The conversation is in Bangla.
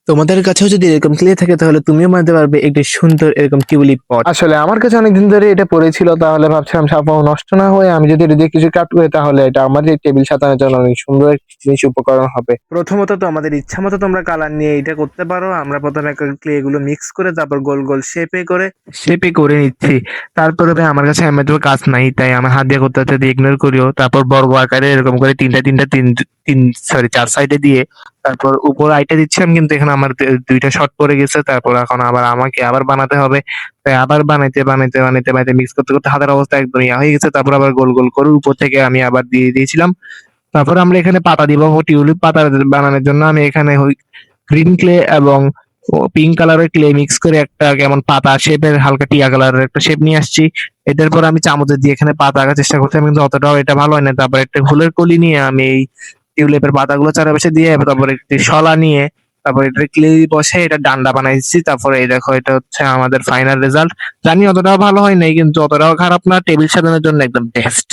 তোমাদের কাছেও যদি এরকম ক্লে থাকে তাহলে তুমিও বানাতে পারবে একটি সুন্দর এরকম টিউলিপ পট। আসলে আমার কাছে অনেকদিন ধরে এটা পড়েছিল, তাহলে ভাবছিলাম সাবাও নষ্ট না হয়ে আমি যদি এটা দিয়ে কিছু কাট করি তাহলে এটা আমার যে টেবিল সাজানোর জন্য অনেক সুন্দর একটি জিনিস উপকরণ হবে। প্রথমত তো আমাদের ইচ্ছা মতো তোমরা কালার নিয়ে এটা করতে পারো। আমরা প্রথমে ক্লে গুলো মিক্স করে তারপর গোল গোল শেপে করে নিচ্ছি। তারপরে ভাই আমার কাছে এমএটো কাজ নাই, তাই আমার হাত দিয়ে করতে হচ্ছে, ইগনোর করিও। তারপর বর্গ আকারে এরকম করে চার সাইডে দিয়ে তারপর উপর আইটা দিচ্ছিলাম, কিন্তু এখানে আমার দুইটা শর্ট পড়ে গেছে। তারপর এখন আমাকে আবার বানাতে হবে। তাই আবার বানাইতে মিক্স করতে করতে হাতের অবস্থা একদম ইয়া হয়ে গেছে। তারপর আবার গোল গোল করে উপর থেকে আমি আবার দিয়ে দিয়েছিলাম। তারপর আমরা এখানে পাতা দিব। টিউলিপ পাতা বানানোর জন্য আমি এখানে গ্রিন ক্লে এবং পিঙ্ক কালারের ক্লে মিক্স করে একটা কেমন পাতা শেপের হালকা টিয়া কালারের একটা শেপ নিয়ে আসছি। এটার পর আমি চামচের দিয়ে এখানে পাতা আঁকার চেষ্টা করছিলাম, কিন্তু অতটাও এটা ভালো হয় না। তারপর একটা ফুলের কলি নিয়ে আমি এই টিউলিপের পাতাগুলো চারপাশে দিয়ে তারপর একটি শলা নিয়ে তারপর এটা ক্লে বসে এটা ডান্ডা বানাইছি। তারপরে এই দেখো, এটা হচ্ছে আমাদের ফাইনাল রেজাল্ট। জানি অতটাও ভালো হয় নাই, কিন্তু অতটাও খারাপ না, টেবিল সাজানোর জন্য একদম বেস্ট।